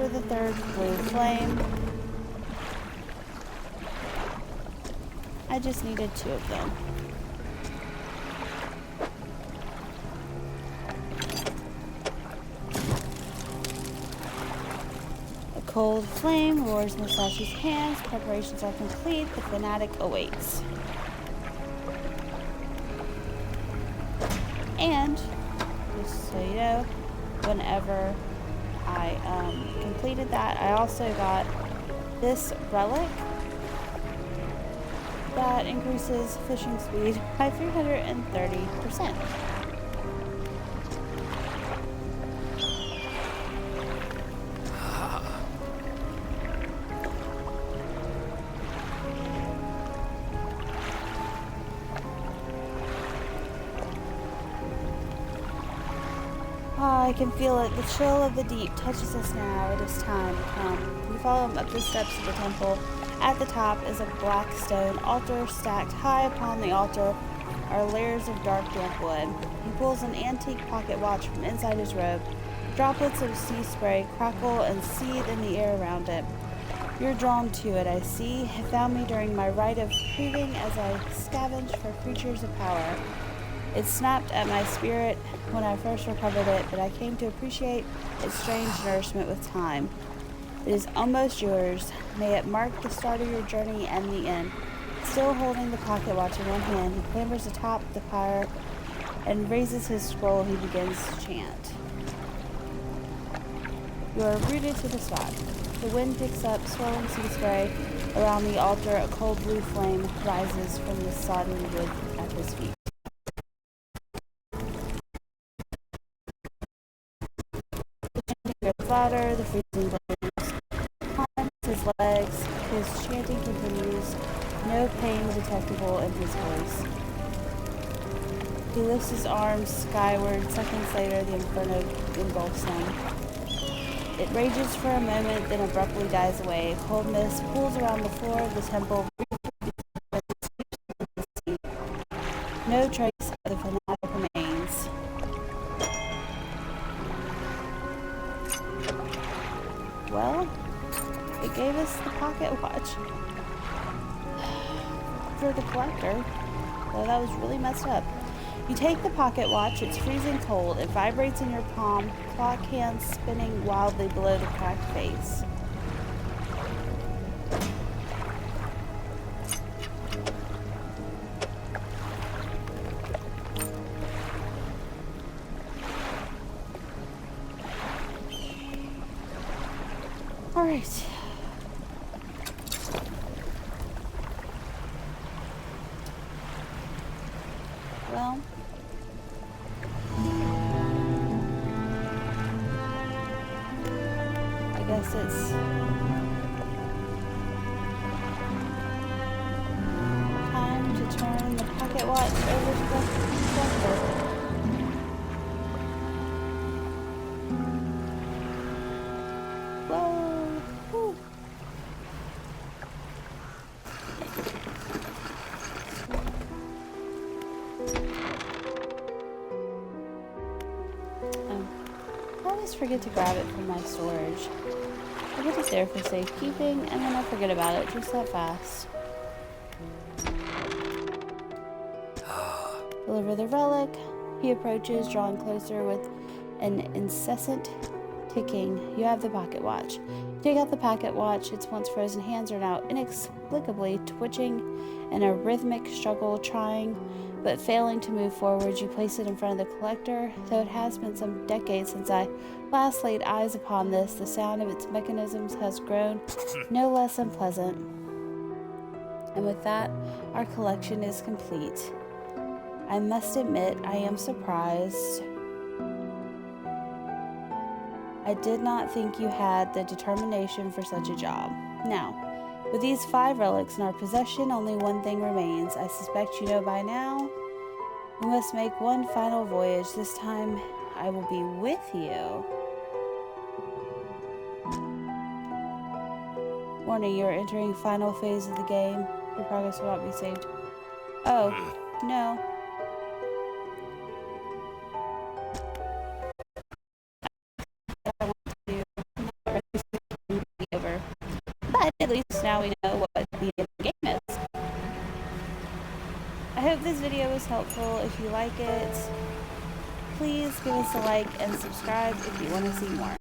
for the third blue flame. I just needed 2 of them. A cold flame roars in Musashi's hands. Preparations are complete. The fanatic awaits. And, just so you know, whenever I completed that, I also got this relic that increases fishing speed by 330%. I can feel it. The chill of the deep touches us now. It is time to come. We follow him up the steps of the temple. At the top is a black stone altar. Stacked high upon the altar are layers of dark, damp wood. He pulls an antique pocket watch from inside his robe. Droplets of sea spray crackle and seethe in the air around it. You're drawn to it, I see. It found me during my rite of proving as I scavenged for creatures of power. It snapped at my spirit when I first recovered it, but I came to appreciate its strange nourishment with time. It is almost yours. May it mark the start of your journey and the end. Still holding the pocket watch in one hand, he clambers atop the pyre and raises his scroll. He begins to chant. You are rooted to the spot. The wind picks up swirling sea spray around the altar. A cold blue flame rises from the sodden wood at his feet. Louder, the freezing blaze climbs his legs. His chanting continues, no pain detectable in his voice. He lifts his arms skyward. Seconds later, the inferno engulfs him. It rages for a moment, then abruptly dies away. Cold mist pools around the floor of the temple. No trace of the fanatic remains. Well, it gave us the pocket watch for the collector, though that was really messed up. You take the pocket watch, it's freezing cold, it vibrates in your palm, clock hands spinning wildly below the cracked face. Alright. Well, I guess it's time to turn the pocket watch over to the collector. Whoa! Whew. I always forget to grab it from my storage. I get it there for safekeeping, and then I forget about it just that fast. Deliver the relic. He approaches, drawing closer with an incessant ticking. You have the pocket watch. You take out the pocket watch. Its once frozen hands are now inexplicably twitching in a rhythmic struggle, trying but failing to move forward. You place it in front of the collector. Though it has been some decades since I last laid eyes upon this, the sound of its mechanisms has grown no less unpleasant. And with that, our collection is complete. I must admit, I am surprised. I did not think you had the determination for such a job. Now, with these 5 relics in our possession, only one thing remains. I suspect you know by now. We must make one final voyage. This time, I will be with you. Warning, you are entering final phase of the game. Your progress will not be saved. Oh, no. I want to I hope this video was helpful. If you like it, please give us a like and subscribe if you want to see more.